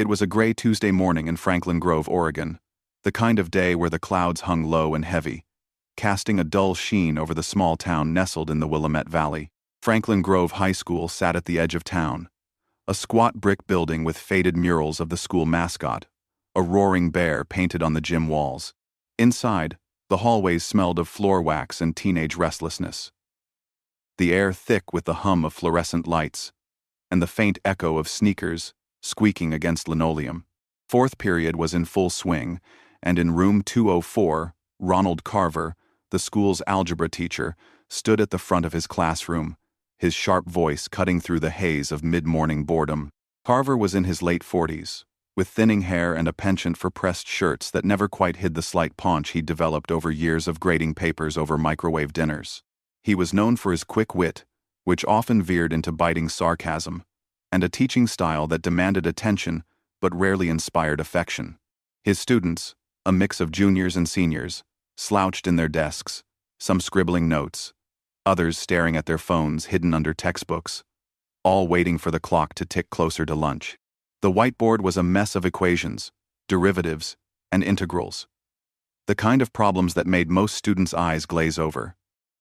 It was a gray Tuesday morning in Franklin Grove, Oregon, the kind of day where the clouds hung low and heavy, casting a dull sheen over the small town nestled in the Willamette Valley. Franklin Grove High School sat at the edge of town, a squat brick building with faded murals of the school mascot, a roaring bear painted on the gym walls. Inside, the hallways smelled of floor wax and teenage restlessness, the air thick with the hum of fluorescent lights, and the faint echo of sneakers squeaking against linoleum. Fourth period was in full swing, and in room 204, Ronald Carver, the school's algebra teacher, stood at the front of his classroom, his sharp voice cutting through the haze of mid-morning boredom. Carver was in his late 40s, with thinning hair and a penchant for pressed shirts that never quite hid the slight paunch he'd developed over years of grading papers over microwave dinners. He was known for his quick wit, which often veered into biting sarcasm, and a teaching style that demanded attention but rarely inspired affection. His students, a mix of juniors and seniors, slouched in their desks, some scribbling notes, others staring at their phones hidden under textbooks, all waiting for the clock to tick closer to lunch. The whiteboard was a mess of equations, derivatives, and integrals, the kind of problems that made most students' eyes glaze over.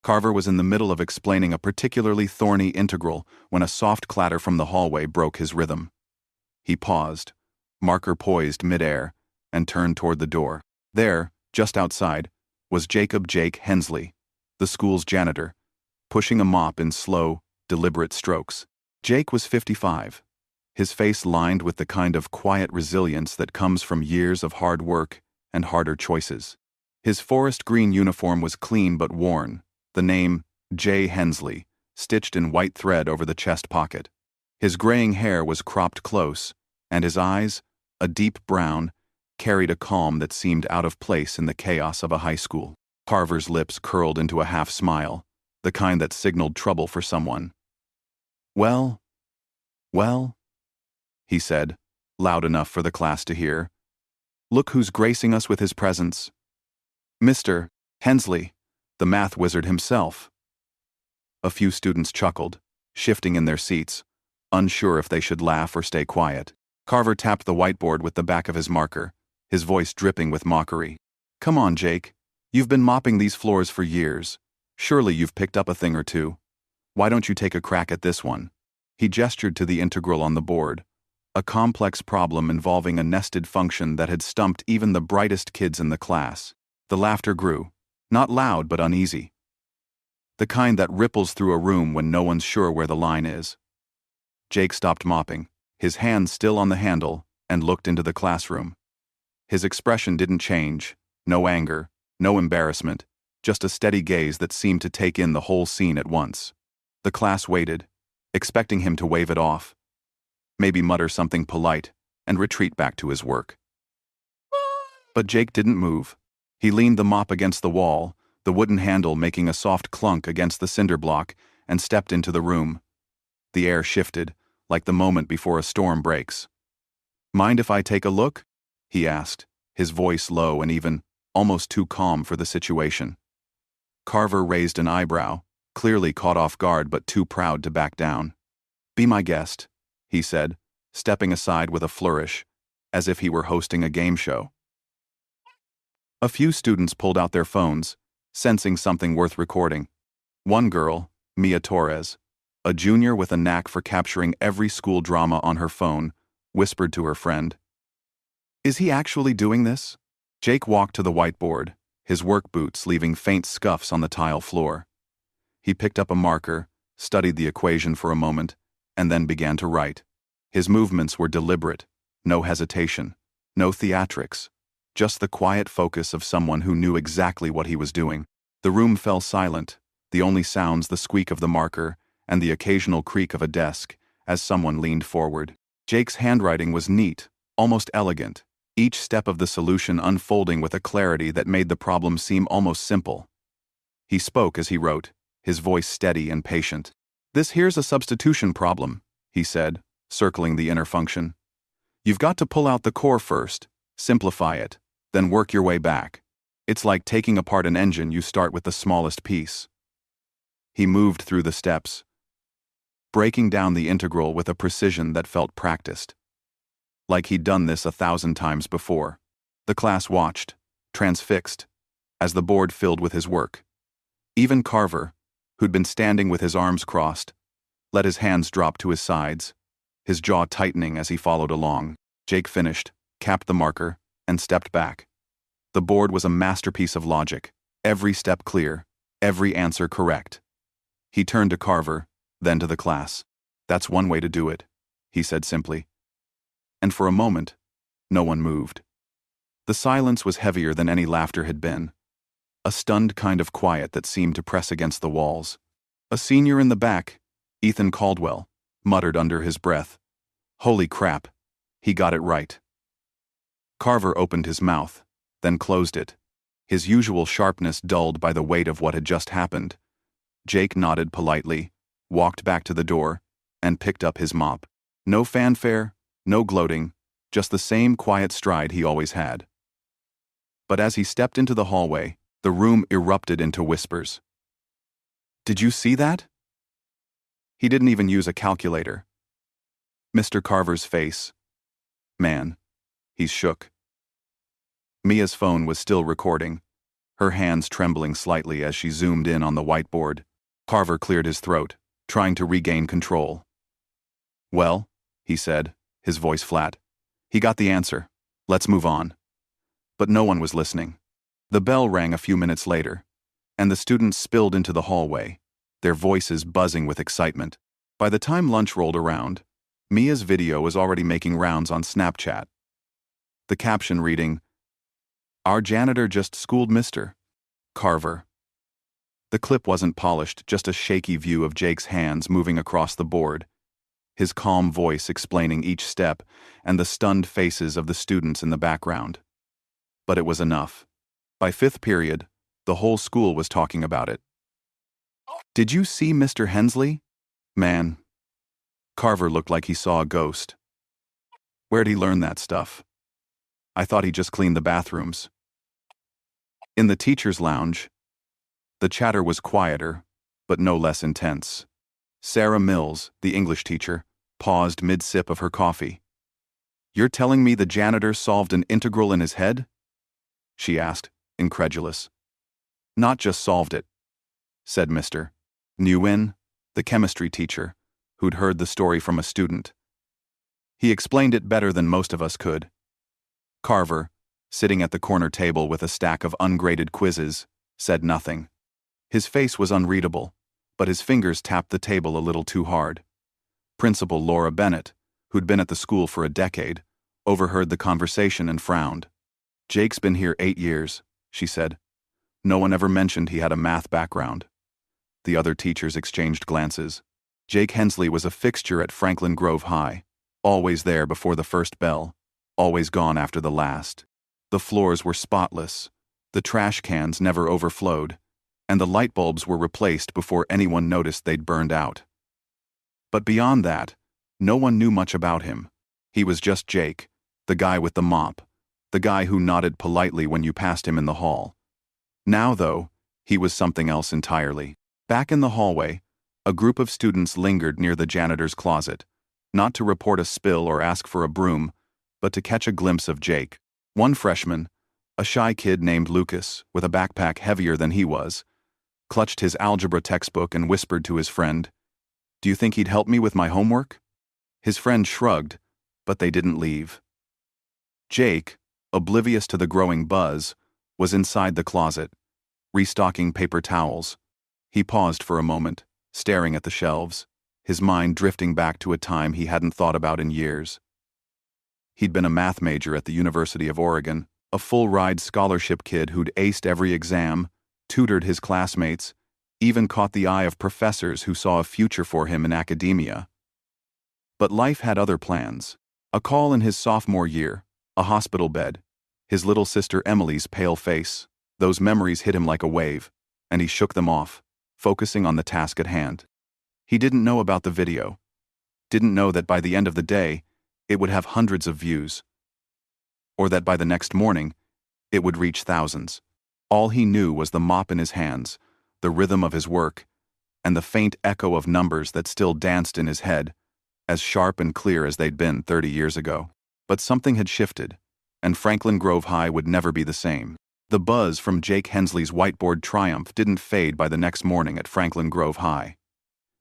Carver was in the middle of explaining a particularly thorny integral when a soft clatter from the hallway broke his rhythm. He paused, marker poised midair, and turned toward the door. There, just outside, was Jake Hensley, the school's janitor, pushing a mop in slow, deliberate strokes. Jake was 55, his face lined with the kind of quiet resilience that comes from years of hard work and harder choices. His forest green uniform was clean but worn, the name, J. Hensley, stitched in white thread over the chest pocket. His graying hair was cropped close, and his eyes, a deep brown, carried a calm that seemed out of place in the chaos of a high school. Carver's lips curled into a half-smile, the kind that signaled trouble for someone. Well, he said, loud enough for the class to hear. Look who's gracing us with his presence. Mr. Hensley, the math wizard himself. A few students chuckled, shifting in their seats, unsure if they should laugh or stay quiet. Carver tapped the whiteboard with the back of his marker, his voice dripping with mockery. Come on, Jake. You've been mopping these floors for years. Surely you've picked up a thing or two. Why don't you take a crack at this one? He gestured to the integral on the board, a complex problem involving a nested function that had stumped even the brightest kids in the class. The laughter grew, not loud but uneasy. The kind that ripples through a room when no one's sure where the line is. Jake stopped mopping, his hand still on the handle, and looked into the classroom. His expression didn't change, no anger, no embarrassment, just a steady gaze that seemed to take in the whole scene at once. The class waited, expecting him to wave it off, maybe mutter something polite, and retreat back to his work. But Jake didn't move. He leaned the mop against the wall, the wooden handle making a soft clunk against the cinder block, and stepped into the room. The air shifted, like the moment before a storm breaks. Mind if I take a look? He asked, his voice low and even, almost too calm for the situation. Carver raised an eyebrow, clearly caught off guard but too proud to back down. Be my guest, he said, stepping aside with a flourish, as if he were hosting a game show. A few students pulled out their phones, sensing something worth recording. One girl, Mia Torres, a junior with a knack for capturing every school drama on her phone, whispered to her friend. Is he actually doing this? Jake walked to the whiteboard, his work boots leaving faint scuffs on the tile floor. He picked up a marker, studied the equation for a moment, and then began to write. His movements were deliberate, no hesitation, no theatrics, just the quiet focus of someone who knew exactly what he was doing. The room fell silent, the only sounds the squeak of the marker and the occasional creak of a desk as someone leaned forward. Jake's handwriting was neat, almost elegant, each step of the solution unfolding with a clarity that made the problem seem almost simple. He spoke as he wrote, his voice steady and patient. This here's a substitution problem, he said, circling the inner function. You've got to pull out the core first, simplify it, then work your way back. It's like taking apart an engine. You start with the smallest piece. He moved through the steps, breaking down the integral with a precision that felt practiced. like he'd done this 1,000 times before. The class watched, transfixed, as the board filled with his work. Even Carver, who'd been standing with his arms crossed, let his hands drop to his sides, his jaw tightening as he followed along. Jake finished, capped the marker, and stepped back. The board was a masterpiece of logic, every step clear, every answer correct. He turned to Carver, then to the class. "That's one way to do it," he said simply. And for a moment, no one moved. The silence was heavier than any laughter had been, a stunned kind of quiet that seemed to press against the walls. A senior in the back, Ethan Caldwell, muttered under his breath, "Holy crap, he got it right." Carver opened his mouth, then closed it, his usual sharpness dulled by the weight of what had just happened. Jake nodded politely, walked back to the door, and picked up his mop. No fanfare, no gloating, just the same quiet stride he always had. But as he stepped into the hallway, the room erupted into whispers. "Did you see that?" He didn't even use a calculator. Mr. Carver's face. Man, he shook. Mia's phone was still recording, her hands trembling slightly as she zoomed in on the whiteboard. Carver cleared his throat, trying to regain control. "Well," he said, his voice flat. "He got the answer. Let's move on." But no one was listening. The bell rang a few minutes later, and the students spilled into the hallway, their voices buzzing with excitement. By the time lunch rolled around, Mia's video was already making rounds on Snapchat. The caption reading, "Our janitor just schooled Mr. Carver." The clip wasn't polished, just a shaky view of Jake's hands moving across the board, his calm voice explaining each step, and the stunned faces of the students in the background. But it was enough. By fifth period, the whole school was talking about it. "Did you see Mr. Hensley?" Man, Carver looked like he saw a ghost. "Where'd he learn that stuff? I thought he just cleaned the bathrooms." In the teacher's lounge, the chatter was quieter, but no less intense. Sarah Mills, the English teacher, paused mid-sip of her coffee. "You're telling me the janitor solved an integral in his head?" she asked, incredulous. "Not just solved it," said Mr. Nguyen, the chemistry teacher, who'd heard the story from a student. "He explained it better than most of us could." Carver, sitting at the corner table with a stack of ungraded quizzes, said nothing. His face was unreadable, but his fingers tapped the table a little too hard. Principal Laura Bennett, who'd been at the school for a decade, overheard the conversation and frowned. "Jake's been here 8 years, she said. "No one ever mentioned he had a math background." The other teachers exchanged glances. Jake Hensley was a fixture at Franklin Grove High, always there before the first bell, always gone after the last. The floors were spotless, the trash cans never overflowed, and the light bulbs were replaced before anyone noticed they'd burned out. But beyond that, no one knew much about him. He was just Jake, the guy with the mop, the guy who nodded politely when you passed him in the hall. Now, though, he was something else entirely. Back in the hallway, a group of students lingered near the janitor's closet, not to report a spill or ask for a broom, but to catch a glimpse of Jake. One freshman, a shy kid named Lucas, with a backpack heavier than he was, clutched his algebra textbook and whispered to his friend, "Do you think he'd help me with my homework?" His friend shrugged, but they didn't leave. Jake, oblivious to the growing buzz, was inside the closet, restocking paper towels. He paused for a moment, staring at the shelves, his mind drifting back to a time he hadn't thought about in years. He'd been a math major at the University of Oregon, a full-ride scholarship kid who'd aced every exam, tutored his classmates, even caught the eye of professors who saw a future for him in academia. But life had other plans. A call in his sophomore year, a hospital bed, his little sister Emily's pale face. Those memories hit him like a wave, and he shook them off, focusing on the task at hand. He didn't know about the video, didn't know that by the end of the day, it would have hundreds of views, or that by the next morning, it would reach thousands. All he knew was the mop in his hands, the rhythm of his work, and the faint echo of numbers that still danced in his head, as sharp and clear as they'd been 30 years ago. But something had shifted, and Franklin Grove High would never be the same. The buzz from Jake Hensley's whiteboard triumph didn't fade by the next morning at Franklin Grove High.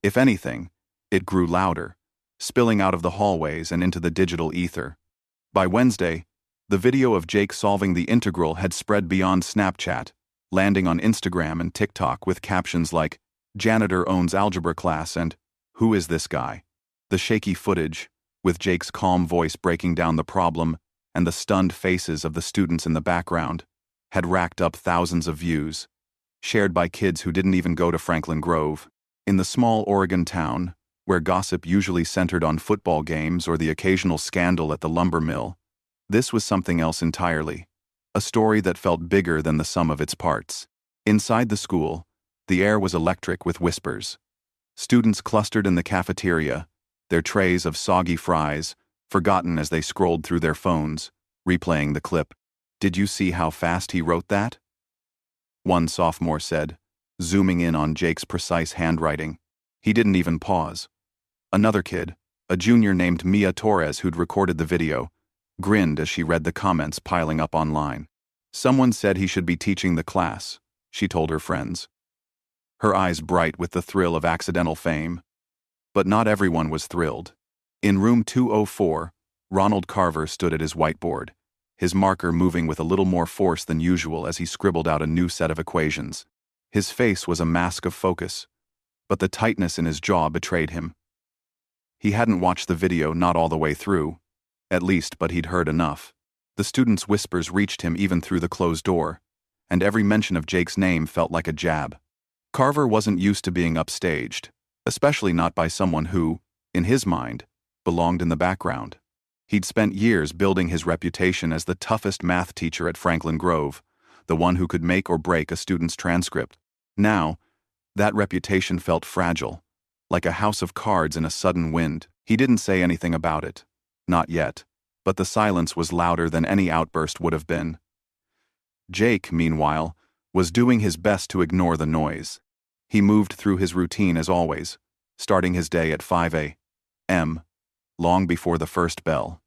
If anything, it grew louder, spilling out of the hallways and into the digital ether. By Wednesday, the video of Jake solving the integral had spread beyond Snapchat, landing on Instagram and TikTok with captions like, "Janitor owns algebra class" and "Who is this guy?" The shaky footage, with Jake's calm voice breaking down the problem and the stunned faces of the students in the background, had racked up thousands of views, shared by kids who didn't even go to Franklin Grove. In the small Oregon town, where gossip usually centered on football games or the occasional scandal at the lumber mill, this was something else entirely, a story that felt bigger than the sum of its parts. Inside the school, the air was electric with whispers. Students clustered in the cafeteria, their trays of soggy fries forgotten as they scrolled through their phones, replaying the clip. "Did you see how fast he wrote that?" one sophomore said, zooming in on Jake's precise handwriting. "He didn't even pause." Another kid, a junior named Mia Torres who'd recorded the video, grinned as she read the comments piling up online. "Someone said he should be teaching the class," she told her friends, her eyes bright with the thrill of accidental fame. But not everyone was thrilled. In room 204, Ronald Carver stood at his whiteboard, his marker moving with a little more force than usual as he scribbled out a new set of equations. His face was a mask of focus, but the tightness in his jaw betrayed him. He hadn't watched the video, not all the way through, at least, but he'd heard enough. The students' whispers reached him even through the closed door, and every mention of Jake's name felt like a jab. Carver wasn't used to being upstaged, especially not by someone who, in his mind, belonged in the background. He'd spent years building his reputation as the toughest math teacher at Franklin Grove, the one who could make or break a student's transcript. Now, that reputation felt fragile, like a house of cards in a sudden wind. He didn't say anything about it. Not yet, but the silence was louder than any outburst would have been. Jake, meanwhile, was doing his best to ignore the noise. He moved through his routine as always, starting his day at 5 a.m., long before the first bell.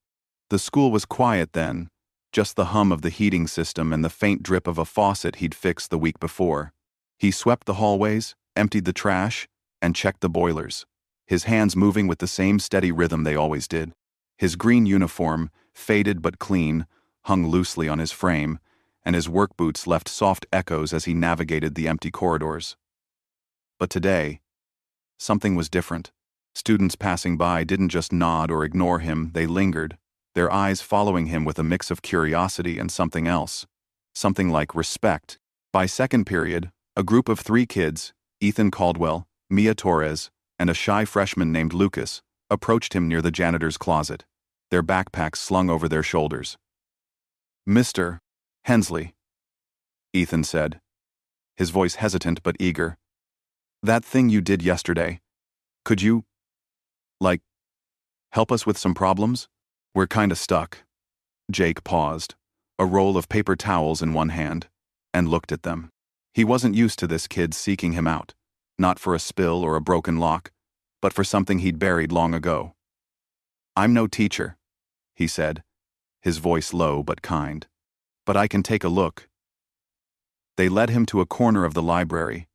The school was quiet then, just the hum of the heating system and the faint drip of a faucet he'd fixed the week before. He swept the hallways, emptied the trash, and checked the boilers, his hands moving with the same steady rhythm they always did. His green uniform, faded but clean, hung loosely on his frame, and his work boots left soft echoes as he navigated the empty corridors. But today, something was different. Students passing by didn't just nod or ignore him, they lingered, their eyes following him with a mix of curiosity and something else, something like respect. By second period, a group of 3 kids, Ethan Caldwell, Mia Torres, and a shy freshman named Lucas, approached him near the janitor's closet, their backpacks slung over their shoulders. "Mr. Hensley," Ethan said, his voice hesitant but eager. "That thing you did yesterday, could you, help us with some problems? We're kinda stuck." Jake paused, a roll of paper towels in one hand, and looked at them. He wasn't used to this kid seeking him out, not for a spill or a broken lock, but for something he'd buried long ago. "I'm no teacher," he said, his voice low but kind, "but I can take a look." They led him to a corner of the library,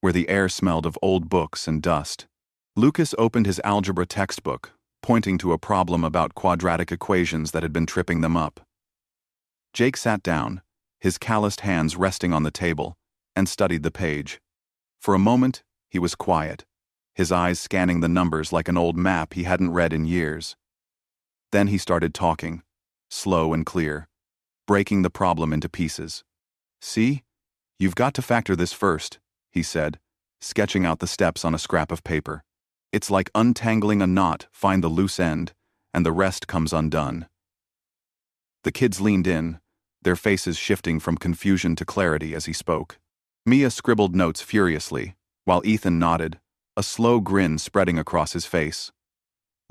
where the air smelled of old books and dust. Lucas opened his algebra textbook, pointing to a problem about quadratic equations that had been tripping them up. Jake sat down, his calloused hands resting on the table, and studied the page. For a moment, he was quiet, his eyes scanning the numbers like an old map he hadn't read in years. Then he started talking, slow and clear, breaking the problem into pieces. "See? You've got to factor this first," he said, sketching out the steps on a scrap of paper. "It's like untangling a knot, find the loose end, and the rest comes undone." The kids leaned in, their faces shifting from confusion to clarity as he spoke. Mia scribbled notes furiously, while Ethan nodded, a slow grin spreading across his face.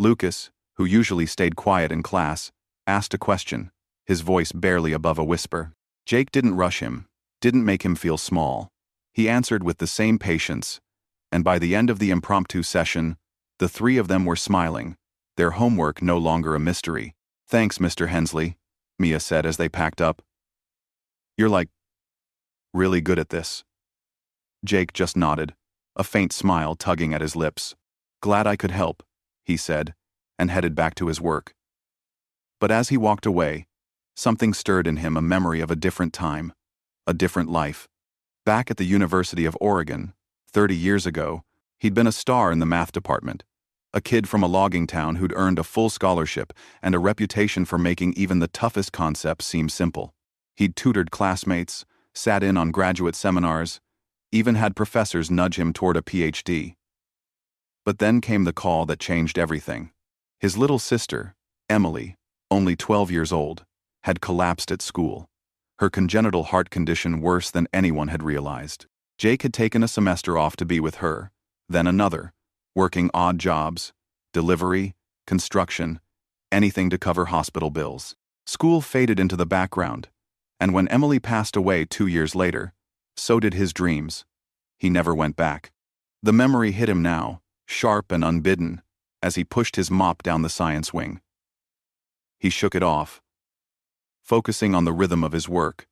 Lucas, who usually stayed quiet in class, asked a question, his voice barely above a whisper. Jake didn't rush him, didn't make him feel small. He answered with the same patience, and by the end of the impromptu session, the 3 of them were smiling, their homework no longer a mystery. Thanks, Mr. Hensley, Mia said as they packed up. You're like, really good at this. Jake just nodded, a faint smile tugging at his lips. Glad I could help, he said, and headed back to his work. But as he walked away, something stirred in him, a memory of a different time, a different life. Back at the University of Oregon, 30 years ago, he'd been a star in the math department, a kid from a logging town who'd earned a full scholarship and a reputation for making even the toughest concepts seem simple. He'd tutored classmates, sat in on graduate seminars, even had professors nudge him toward a PhD. But then came the call that changed everything. His little sister, Emily, only 12 years old, had collapsed at school, her congenital heart condition worse than anyone had realized. Jake had taken a semester off to be with her, then another, working odd jobs, delivery, construction, anything to cover hospital bills. School faded into the background, and when Emily passed away 2 years later, so did his dreams. He never went back. The memory hit him now, sharp and unbidden, as he pushed his mop down the science wing. He shook it off, focusing on the rhythm of his work.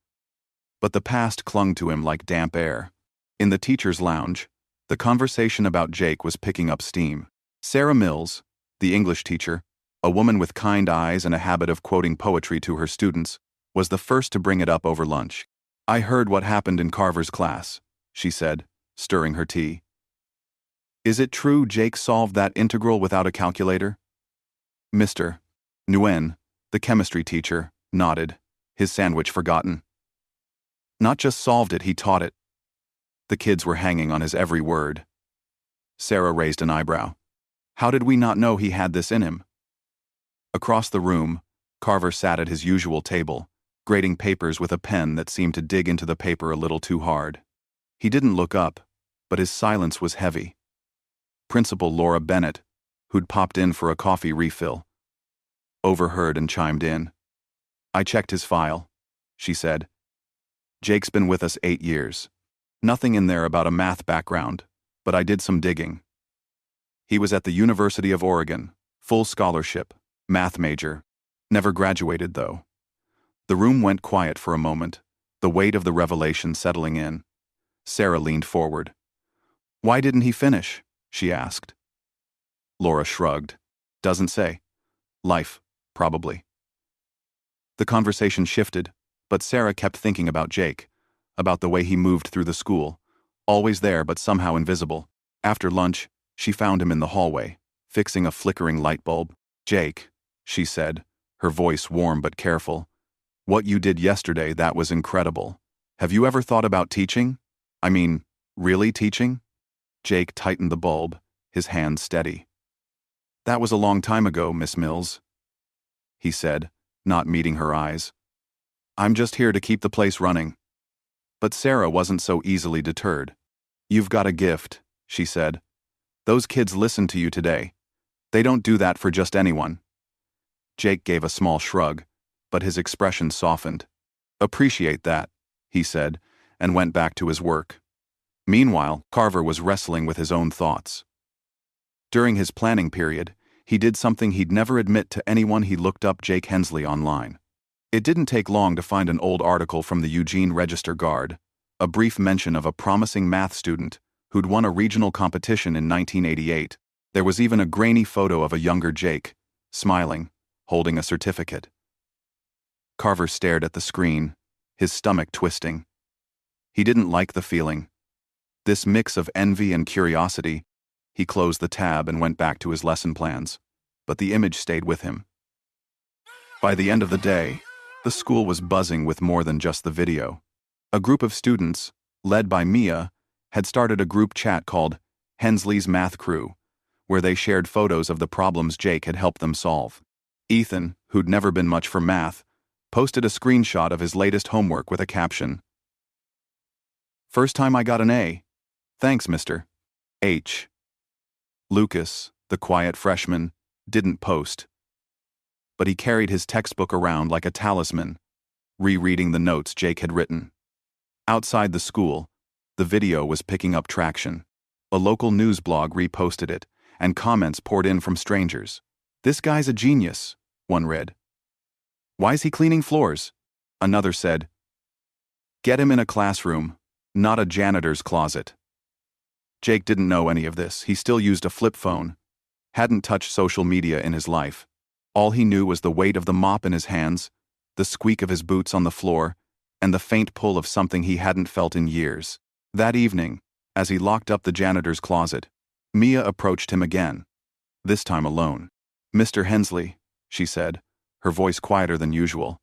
But the past clung to him like damp air. In the teacher's lounge, the conversation about Jake was picking up steam. Sarah Mills, the English teacher, a woman with kind eyes and a habit of quoting poetry to her students, was the first to bring it up over lunch. I heard what happened in Carver's class, she said, stirring her tea. Is it true Jake solved that integral without a calculator? Mr. Nguyen, the chemistry teacher, nodded, his sandwich forgotten. Not just solved it, he taught it. The kids were hanging on his every word. Sarah raised an eyebrow. How did we not know he had this in him? Across the room, Carver sat at his usual table, grading papers with a pen that seemed to dig into the paper a little too hard. He didn't look up, but his silence was heavy. Principal Laura Bennett, who'd popped in for a coffee refill, overheard and chimed in. I checked his file, she said. Jake's been with us 8 years. Nothing in there about a math background, but I did some digging. He was at the University of Oregon, full scholarship, math major. Never graduated, though. The room went quiet for a moment, the weight of the revelation settling in. Sarah leaned forward. Why didn't he finish? She asked. Laura shrugged. Doesn't say. Life, probably. The conversation shifted, but Sarah kept thinking about Jake, about the way he moved through the school, always there but somehow invisible. After lunch, she found him in the hallway, fixing a flickering light bulb. Jake, she said, her voice warm but careful. What you did yesterday, that was incredible. Have you ever thought about teaching? I mean, really teaching? Jake tightened the bulb, his hand steady. That was a long time ago, Miss Mills, he said, not meeting her eyes. I'm just here to keep the place running. But Sarah wasn't so easily deterred. You've got a gift, she said. Those kids listened to you today. They don't do that for just anyone. Jake gave a small shrug, but his expression softened. Appreciate that, he said, and went back to his work. Meanwhile, Carver was wrestling with his own thoughts. During his planning period, he did something he'd never admit to anyone. He looked up Jake Hensley online. It didn't take long to find an old article from the Eugene Register-Guard, a brief mention of a promising math student who'd won a regional competition in 1988. There was even a grainy photo of a younger Jake, smiling, holding a certificate. Carver stared at the screen, his stomach twisting. He didn't like the feeling. This mix of envy and curiosity. He closed the tab and went back to his lesson plans, but the image stayed with him. By the end of the day, the school was buzzing with more than just the video. A group of students, led by Mia, had started a group chat called Hensley's Math Crew, where they shared photos of the problems Jake had helped them solve. Ethan, who'd never been much for math, posted a screenshot of his latest homework with a caption. First time I got an A. Thanks, Mr. H. Lucas, the quiet freshman, didn't post. But he carried his textbook around like a talisman, rereading the notes Jake had written. Outside the school, the video was picking up traction. A local news blog reposted it, and comments poured in from strangers. This guy's a genius, one read. Why is he cleaning floors? Another said, Get him in a classroom, not a janitor's closet. Jake didn't know any of this. He still used a flip phone, hadn't touched social media in his life. All he knew was the weight of the mop in his hands, the squeak of his boots on the floor, and the faint pull of something he hadn't felt in years. That evening, as he locked up the janitor's closet, Mia approached him again, this time alone. Mr. Hensley, she said, her voice quieter than usual.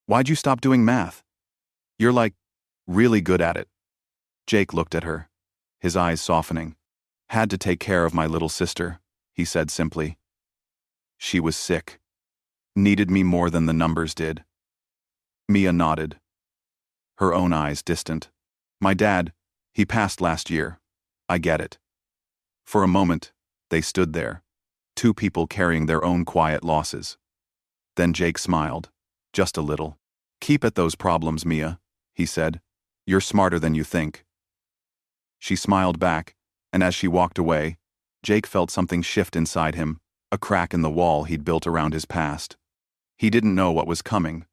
Why'd you stop doing math? You're really good at it. Jake looked at her, his eyes softening. Had to take care of my little sister, he said simply. She was sick. Needed me more than the numbers did. Mia nodded, her own eyes distant. My dad, he passed last year. I get it. For a moment, they stood there, two people carrying their own quiet losses. Then Jake smiled, just a little. Keep at those problems, Mia, he said. You're smarter than you think. She smiled back, and as she walked away, Jake felt something shift inside him, a crack in the wall he'd built around his past. He didn't know what was coming,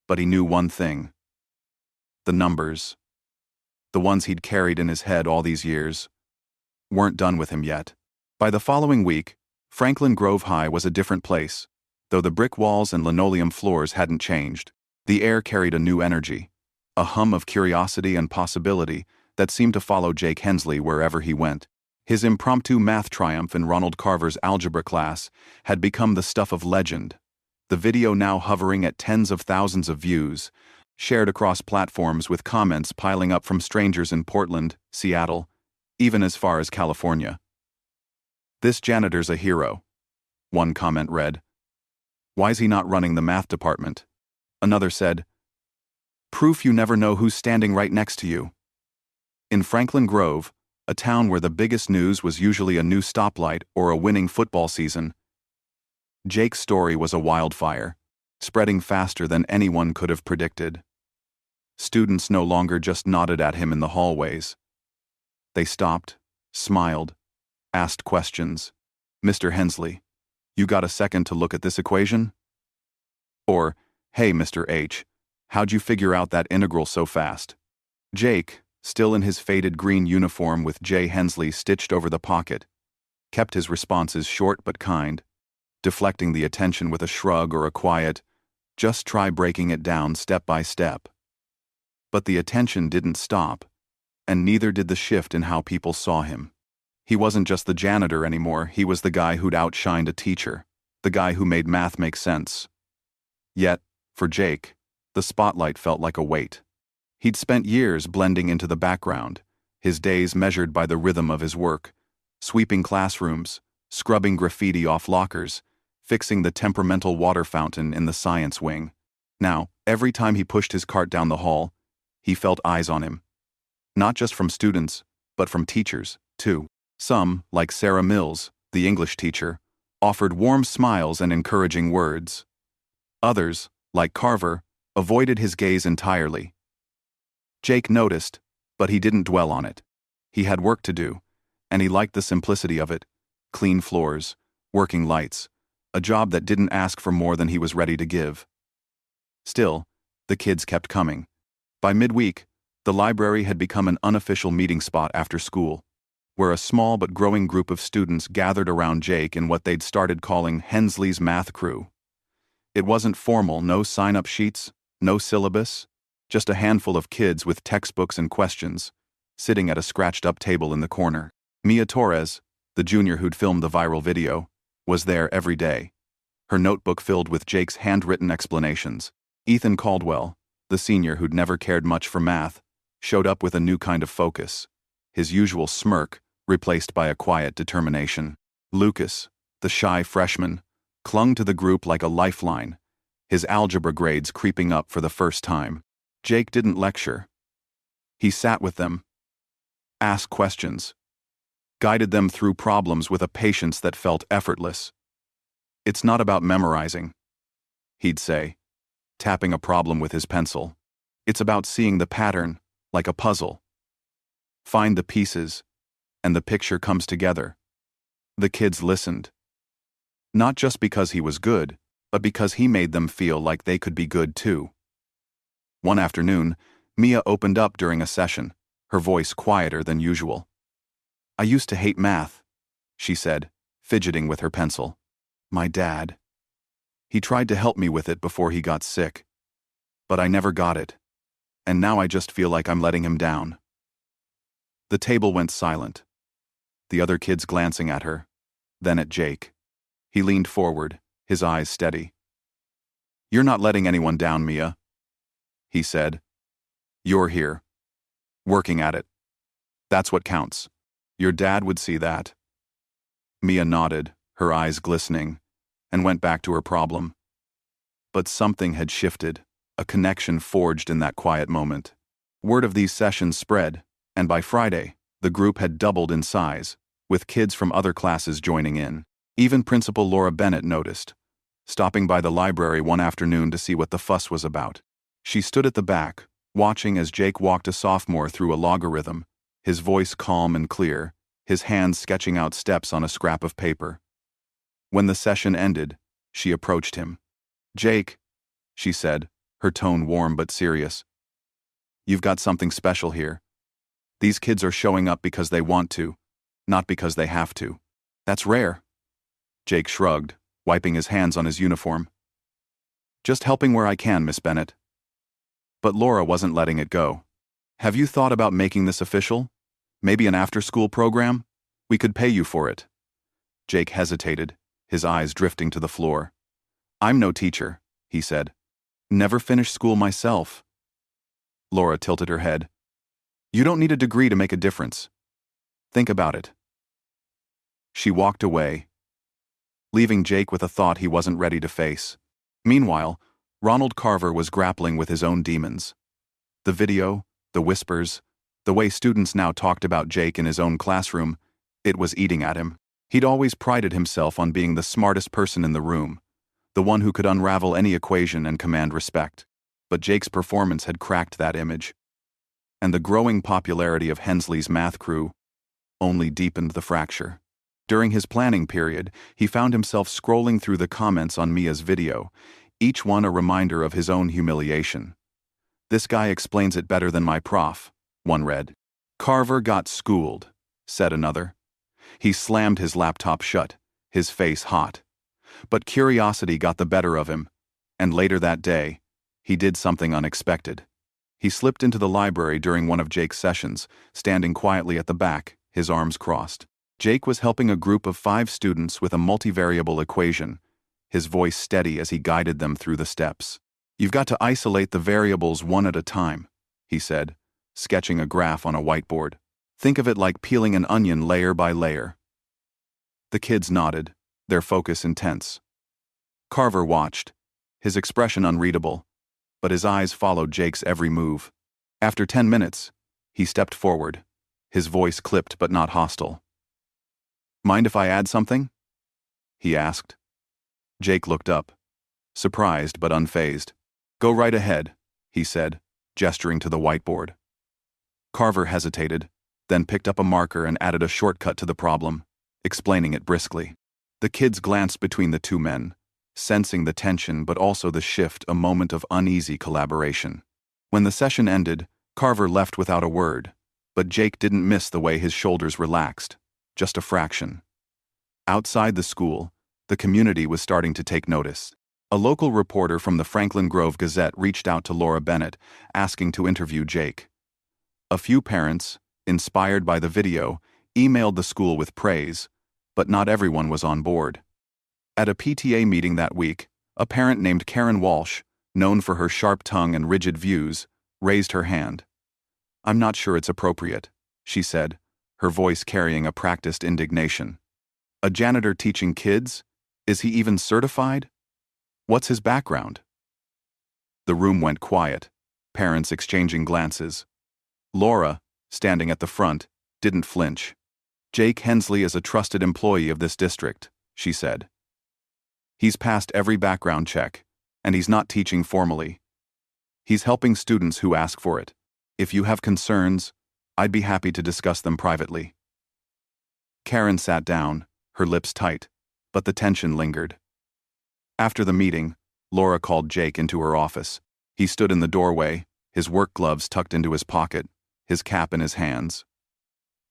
but he knew one thing. The numbers, the ones he'd carried in his head all these years, weren't done with him yet. By the following week, Franklin Grove High was a different place, though the brick walls and linoleum floors hadn't changed. The air carried a new energy, a hum of curiosity and possibility that seemed to follow Jake Hensley wherever he went. His impromptu math triumph in Ronald Carver's algebra class had become the stuff of legend, the video now hovering at tens of thousands of views, shared across platforms with comments piling up from strangers in Portland, Seattle, even as far as California. This janitor's a hero, one comment read. Why's he not running the math department? Another said, Proof you never know who's standing right next to you. In Franklin Grove, a town where the biggest news was usually a new stoplight or a winning football season, Jake's story was a wildfire, spreading faster than anyone could have predicted. Students no longer just nodded at him in the hallways. They stopped, smiled, asked questions. Mr. Hensley, you got a second to look at this equation? Or, hey, Mr. H, how'd you figure out that integral so fast? Jake, still in his faded green uniform with J. Hensley stitched over the pocket, kept his responses short but kind, deflecting the attention with a shrug or a quiet, just try breaking it down step by step. But the attention didn't stop, and neither did the shift in how people saw him. He wasn't just the janitor anymore, he was the guy who'd outshined a teacher, the guy who made math make sense. Yet, for Jake, the spotlight felt like a weight. He'd spent years blending into the background, his days measured by the rhythm of his work, sweeping classrooms, scrubbing graffiti off lockers, fixing the temperamental water fountain in the science wing. Now, every time he pushed his cart down the hall, he felt eyes on him. Not just from students, but from teachers, too. Some, like Sarah Mills, the English teacher, offered warm smiles and encouraging words. Others, like Carver, avoided his gaze entirely. Jake noticed, but he didn't dwell on it. He had work to do, and he liked the simplicity of it. Clean floors, working lights, a job that didn't ask for more than he was ready to give. Still, the kids kept coming. By midweek, the library had become an unofficial meeting spot after school, where a small but growing group of students gathered around Jake in what they'd started calling Hensley's Math Crew. It wasn't formal, no sign-up sheets, no syllabus, just a handful of kids with textbooks and questions, sitting at a scratched-up table in the corner. Mia Torres, the junior who'd filmed the viral video, was there every day, her notebook filled with Jake's handwritten explanations. Ethan Caldwell, the senior who'd never cared much for math, showed up with a new kind of focus, his usual smirk replaced by a quiet determination. Lucas, the shy freshman, clung to the group like a lifeline, his algebra grades creeping up for the first time. Jake didn't lecture. He sat with them, asked questions, guided them through problems with a patience that felt effortless. It's not about memorizing, he'd say, tapping a problem with his pencil. It's about seeing the pattern, like a puzzle. Find the pieces, and the picture comes together. The kids listened. Not just because he was good, but because he made them feel like they could be good too. One afternoon, Mia opened up during a session, her voice quieter than usual. "I used to hate math," she said, fidgeting with her pencil. "My dad. He tried to help me with it before he got sick. But I never got it. And now I just feel like I'm letting him down." The table went silent. The other kids glancing at her, then at Jake. He leaned forward, his eyes steady. "You're not letting anyone down, Mia," he said. "You're here. Working at it. That's what counts. Your dad would see that." Mia nodded, her eyes glistening, and went back to her problem. But something had shifted, a connection forged in that quiet moment. Word of these sessions spread, and by Friday, the group had doubled in size, with kids from other classes joining in. Even Principal Laura Bennett noticed, stopping by the library one afternoon to see what the fuss was about. She stood at the back, watching as Jake walked a sophomore through a logarithm, his voice calm and clear, his hands sketching out steps on a scrap of paper. When the session ended, she approached him. "Jake," she said, her tone warm but serious. "You've got something special here. These kids are showing up because they want to, not because they have to. That's rare." Jake shrugged, wiping his hands on his uniform. "Just helping where I can, Miss Bennett." But Laura wasn't letting it go. "Have you thought about making this official? Maybe an after-school program? We could pay you for it." Jake hesitated, his eyes drifting to the floor. "I'm no teacher," he said. "Never finished school myself." Laura tilted her head. "You don't need a degree to make a difference. Think about it." She walked away, leaving Jake with a thought he wasn't ready to face. Meanwhile, Ronald Carver was grappling with his own demons. The video, the whispers, the way students now talked about Jake in his own classroom, it was eating at him. He'd always prided himself on being the smartest person in the room, the one who could unravel any equation and command respect. But Jake's performance had cracked that image. And the growing popularity of Hensley's math crew only deepened the fracture. During his planning period, he found himself scrolling through the comments on Mia's video, each one a reminder of his own humiliation. "This guy explains it better than my prof," one read. "Carver got schooled," said another. He slammed his laptop shut, his face hot. But curiosity got the better of him, and later that day, he did something unexpected. He slipped into the library during one of Jake's sessions, standing quietly at the back, his arms crossed. Jake was helping a group of 5 students with a multivariable equation, his voice steady as he guided them through the steps. "You've got to isolate the variables one at a time," he said, sketching a graph on a whiteboard. "Think of it like peeling an onion layer by layer." The kids nodded, their focus intense. Carver watched, his expression unreadable, but his eyes followed Jake's every move. After 10 minutes, he stepped forward, his voice clipped but not hostile. "Mind if I add something?" he asked. Jake looked up, surprised but unfazed. "Go right ahead," he said, gesturing to the whiteboard. Carver hesitated, then picked up a marker and added a shortcut to the problem, explaining it briskly. The kids glanced between the two men, sensing the tension but also the shift, a moment of uneasy collaboration. When the session ended, Carver left without a word, but Jake didn't miss the way his shoulders relaxed, just a fraction. Outside the school, the community was starting to take notice. A local reporter from the Franklin Grove Gazette reached out to Laura Bennett, asking to interview Jake. A few parents, inspired by the video, emailed the school with praise, but not everyone was on board. At a PTA meeting that week, a parent named Karen Walsh, known for her sharp tongue and rigid views, raised her hand. "I'm not sure it's appropriate," she said, her voice carrying a practiced indignation. "A janitor teaching kids? Is he even certified? What's his background?" The room went quiet, parents exchanging glances. Laura, standing at the front, didn't flinch. "Jake Hensley is a trusted employee of this district," she said. "He's passed every background check, and he's not teaching formally. He's helping students who ask for it. If you have concerns, I'd be happy to discuss them privately." Karen sat down, her lips tight, but the tension lingered. After the meeting, Laura called Jake into her office. He stood in the doorway, his work gloves tucked into his pocket, his cap in his hands.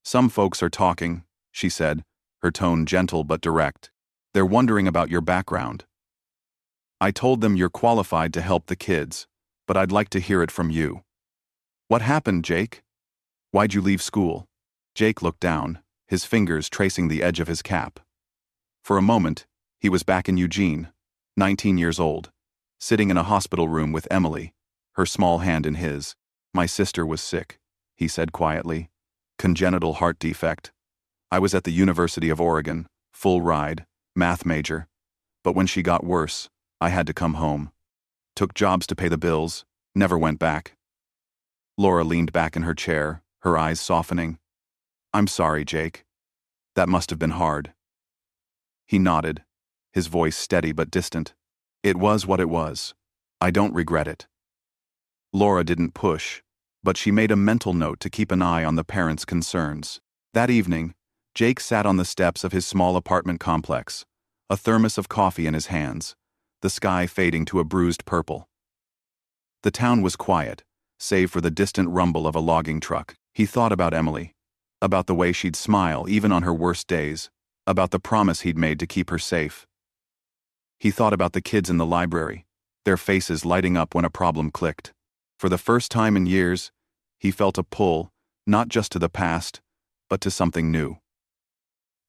"Some folks are talking," she said, her tone gentle but direct. "They're wondering about your background. I told them you're qualified to help the kids, but I'd like to hear it from you. What happened, Jake? Why'd you leave school?" Jake looked down, his fingers tracing the edge of his cap. For a moment, he was back in Eugene, 19 years old, sitting in a hospital room with Emily, her small hand in his. "My sister was sick," he said quietly. "Congenital heart defect. I was at the University of Oregon, full ride, math major. But when she got worse, I had to come home. Took jobs to pay the bills, never went back." Laura leaned back in her chair, her eyes softening. "I'm sorry, Jake. That must have been hard." He nodded, his voice steady but distant. "It was what it was. I don't regret it." Laura didn't push, but she made a mental note to keep an eye on the parents' concerns. That evening, Jake sat on the steps of his small apartment complex, a thermos of coffee in his hands, the sky fading to a bruised purple. The town was quiet, save for the distant rumble of a logging truck. He thought about Emily, about the way she'd smile even on her worst days, about the promise he'd made to keep her safe. He thought about the kids in the library, their faces lighting up when a problem clicked. For the first time in years, he felt a pull, not just to the past, but to something new.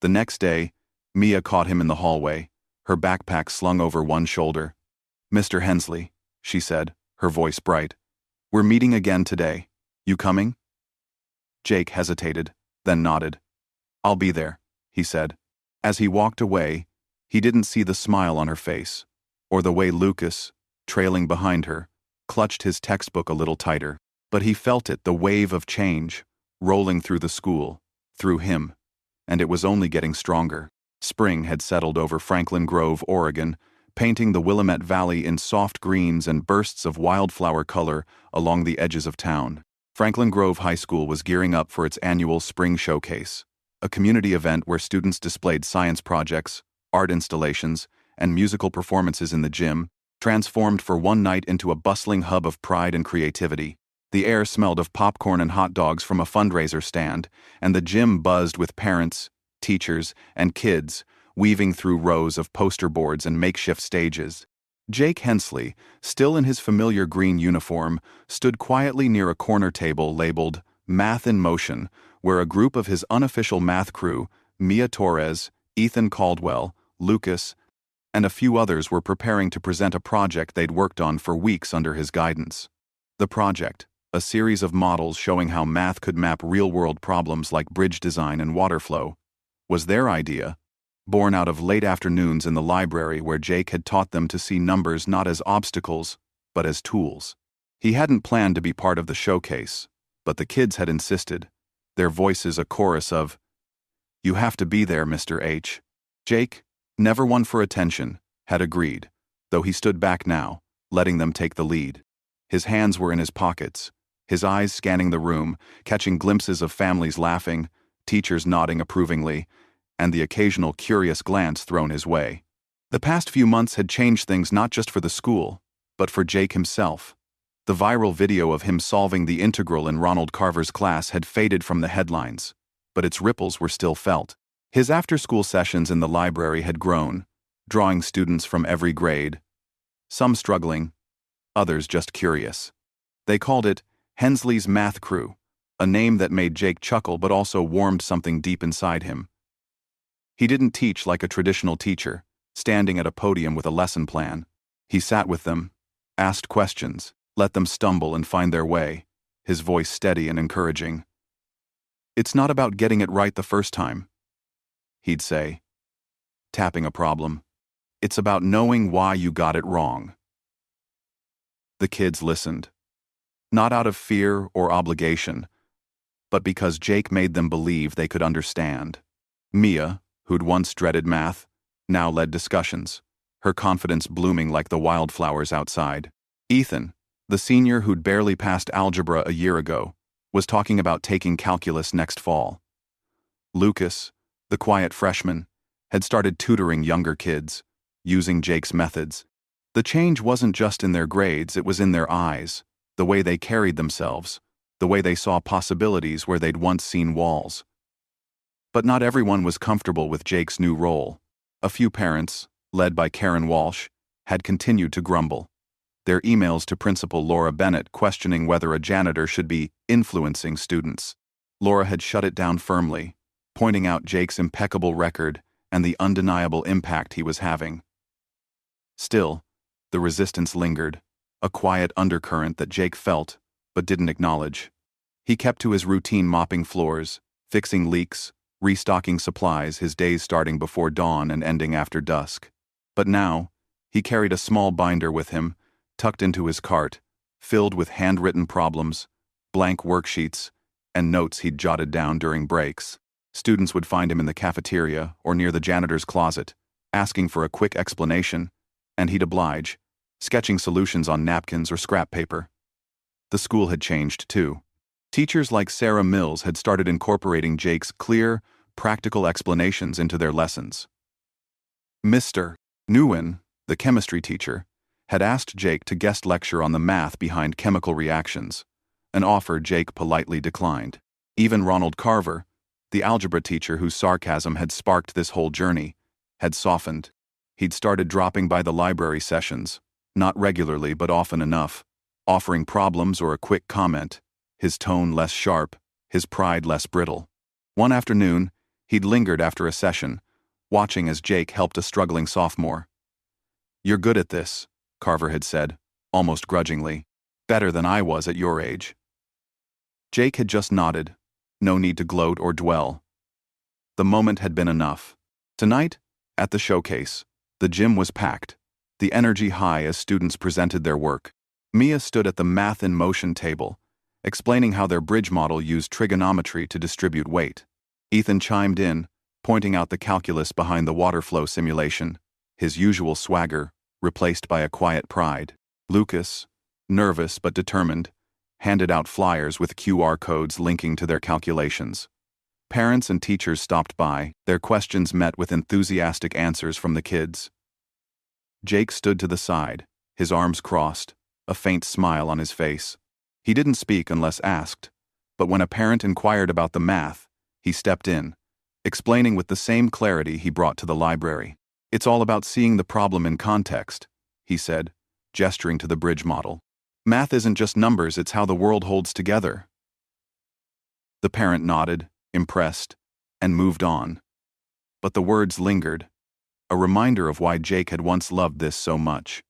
The next day, Mia caught him in the hallway, her backpack slung over one shoulder. "Mr. Hensley," she said, her voice bright. "We're meeting again today. You coming?" Jake hesitated, then nodded. "I'll be there," he said. As he walked away, he didn't see the smile on her face, or the way Lucas, trailing behind her, clutched his textbook a little tighter. But he felt it, the wave of change, rolling through the school, through him, and it was only getting stronger. Spring had settled over Franklin Grove, Oregon, painting the Willamette Valley in soft greens and bursts of wildflower color along the edges of town. Franklin Grove High School was gearing up for its annual Spring Showcase, a community event where students displayed science projects, art installations, and musical performances in the gym, transformed for one night into a bustling hub of pride and creativity. The air smelled of popcorn and hot dogs from a fundraiser stand, and the gym buzzed with parents, teachers, and kids, weaving through rows of poster boards and makeshift stages. Jake Hensley, still in his familiar green uniform, stood quietly near a corner table labeled Math in Motion, where a group of his unofficial math crew, Mia Torres, Ethan Caldwell, Lucas, and a few others were preparing to present a project they'd worked on for weeks under his guidance. The project, a series of models showing how math could map real-world problems like bridge design and water flow, was their idea, born out of late afternoons in the library where Jake had taught them to see numbers not as obstacles, but as tools. He hadn't planned to be part of the showcase, but the kids had insisted, their voices a chorus of, "You have to be there, Mr. H." Jake, never one for attention, had agreed, though he stood back now, letting them take the lead. His hands were in his pockets, his eyes scanning the room, catching glimpses of families laughing, teachers nodding approvingly, and the occasional curious glance thrown his way. The past few months had changed things not just for the school, but for Jake himself. The viral video of him solving the integral in Ronald Carver's class had faded from the headlines, but its ripples were still felt. His after-school sessions in the library had grown, drawing students from every grade, some struggling, others just curious. They called it Hensley's Math Crew, a name that made Jake chuckle but also warmed something deep inside him. He didn't teach like a traditional teacher, standing at a podium with a lesson plan. He sat with them, asked questions, let them stumble and find their way, his voice steady and encouraging. "It's not about getting it right the first time," he'd say, tapping a problem. "It's about knowing why you got it wrong." The kids listened, not out of fear or obligation, but because Jake made them believe they could understand. Mia, who'd once dreaded math, now led discussions, her confidence blooming like the wildflowers outside. Ethan, the senior who'd barely passed algebra a year ago, was talking about taking calculus next fall. Lucas, the quiet freshman, had started tutoring younger kids, using Jake's methods. The change wasn't just in their grades, it was in their eyes, the way they carried themselves, the way they saw possibilities where they'd once seen walls. But not everyone was comfortable with Jake's new role. A few parents, led by Karen Walsh, had continued to grumble. Their emails to Principal Laura Bennett questioning whether a janitor should be influencing students. Laura had shut it down firmly, pointing out Jake's impeccable record and the undeniable impact he was having. Still, the resistance lingered, a quiet undercurrent that Jake felt but didn't acknowledge. He kept to his routine, mopping floors, fixing leaks, restocking supplies, his days starting before dawn and ending after dusk. But now, he carried a small binder with him, tucked into his cart, filled with handwritten problems, blank worksheets, and notes he'd jotted down during breaks. Students would find him in the cafeteria or near the janitor's closet, asking for a quick explanation, and he'd oblige, sketching solutions on napkins or scrap paper. The school had changed, too. Teachers like Sarah Mills had started incorporating Jake's clear, practical explanations into their lessons. Mr. Nguyen, the chemistry teacher, had asked Jake to guest lecture on the math behind chemical reactions, an offer Jake politely declined. Even Ronald Carver, the algebra teacher whose sarcasm had sparked this whole journey, had softened. He'd started dropping by the library sessions, not regularly but often enough, offering problems or a quick comment, his tone less sharp, his pride less brittle. One afternoon, he'd lingered after a session, watching as Jake helped a struggling sophomore. "You're good at this," Carver had said, almost grudgingly. "Better than I was at your age." Jake had just nodded, no need to gloat or dwell. The moment had been enough. Tonight, at the showcase, the gym was packed, the energy high as students presented their work. Mia stood at the math in motion table, explaining how their bridge model used trigonometry to distribute weight. Ethan chimed in, pointing out the calculus behind the water flow simulation, his usual swagger replaced by a quiet pride. Lucas, nervous but determined, handed out flyers with QR codes linking to their calculations. Parents and teachers stopped by, their questions met with enthusiastic answers from the kids. Jake stood to the side, his arms crossed, a faint smile on his face. He didn't speak unless asked, but when a parent inquired about the math, he stepped in, explaining with the same clarity he brought to the library. "It's all about seeing the problem in context," he said, gesturing to the bridge model. "Math isn't just numbers, it's how the world holds together." The parent nodded, impressed, and moved on. But the words lingered, a reminder of why Jake had once loved this so much.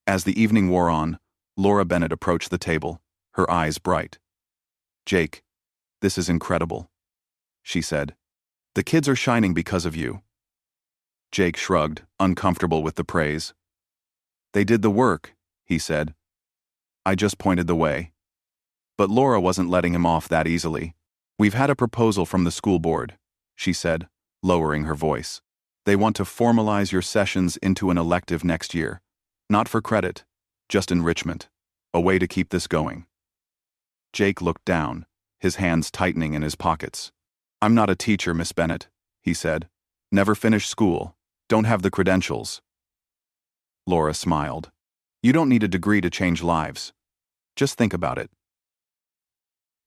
As the evening wore on, Laura Bennett approached the table, her eyes bright. "Jake, this is incredible," she said. "The kids are shining because of you." Jake shrugged, uncomfortable with the praise. "They did the work," he said. "I just pointed the way." But Laura wasn't letting him off that easily. "We've had a proposal from the school board," she said, lowering her voice. "They want to formalize your sessions into an elective next year. Not for credit, just enrichment. A way to keep this going." Jake looked down, his hands tightening in his pockets. "I'm not a teacher, Miss Bennett," he said. "Never finished school. Don't have the credentials." Laura smiled. "You don't need a degree to change lives. Just think about it."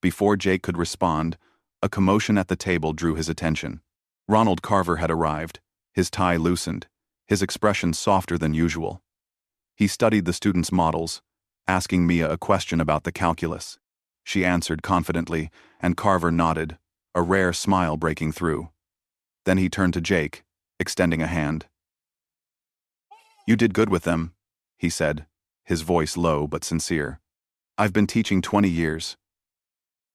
Before Jake could respond, a commotion at the table drew his attention. Ronald Carver had arrived, his tie loosened, his expression softer than usual. He studied the students' models, asking Mia a question about the calculus. She answered confidently, and Carver nodded, a rare smile breaking through. Then he turned to Jake, extending a hand. "You did good with them," he said, his voice low but sincere. "I've been teaching 20 years.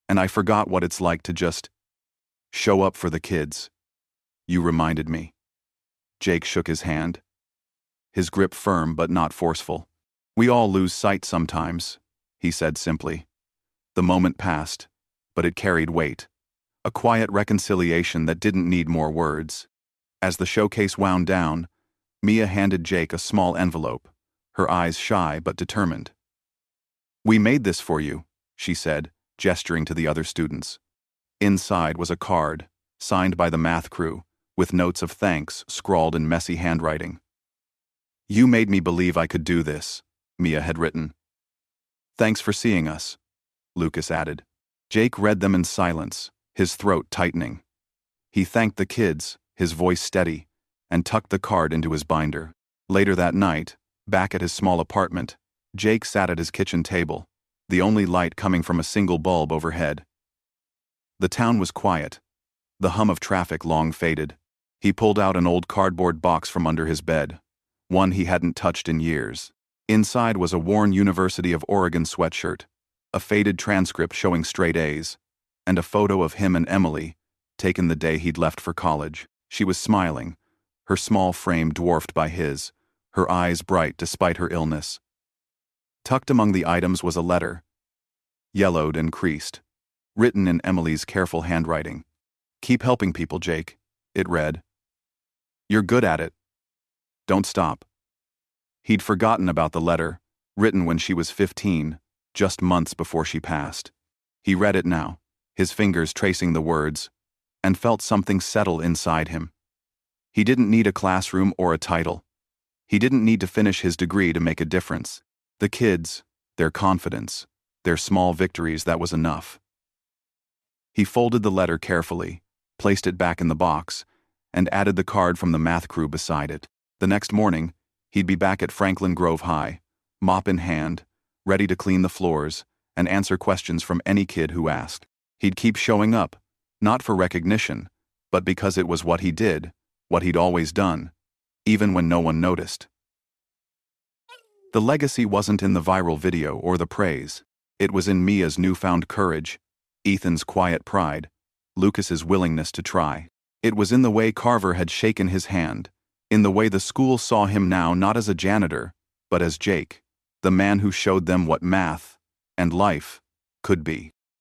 And I forgot what it's like to just show up for the kids. You reminded me." Jake shook his hand, his grip firm but not forceful. "We all lose sight sometimes," he said simply. The moment passed, but it carried weight, a quiet reconciliation that didn't need more words. As the showcase wound down, Mia handed Jake a small envelope, her eyes shy but determined. "We made this for you," she said, gesturing to the other students. Inside was a card, signed by the math crew, with notes of thanks scrawled in messy handwriting. "You made me believe I could do this," Mia had written. "Thanks for seeing us," Lucas added. Jake read them in silence, his throat tightening. He thanked the kids, his voice steady, and tucked the card into his binder. Later that night, back at his small apartment, Jake sat at his kitchen table, the only light coming from a single bulb overhead. The town was quiet, the hum of traffic long faded. He pulled out an old cardboard box from under his bed, one he hadn't touched in years. Inside was a worn University of Oregon sweatshirt, a faded transcript showing straight A's, and a photo of him and Emily, taken the day he'd left for college. She was smiling, her small frame dwarfed by his, her eyes bright despite her illness. Tucked among the items was a letter, yellowed and creased, written in Emily's careful handwriting. "Keep helping people, Jake," it read. "You're good at it. Don't stop." He'd forgotten about the letter, written when she was 15, just months before she passed. He read it now, his fingers tracing the words, and felt something settle inside him. He didn't need a classroom or a title. He didn't need to finish his degree to make a difference. The kids, their confidence, their small victories, that was enough. He folded the letter carefully, placed it back in the box, and added the card from the math crew beside it. The next morning, he'd be back at Franklin Grove High, mop in hand, ready to clean the floors and answer questions from any kid who asked. He'd keep showing up, not for recognition, but because it was what he did, what he'd always done, even when no one noticed. The legacy wasn't in the viral video or the praise. It was in Mia's newfound courage, Ethan's quiet pride, Lucas's willingness to try. It was in the way Carver had shaken his hand, in the way the school saw him now not as a janitor, but as Jake, the man who showed them what math and life could be.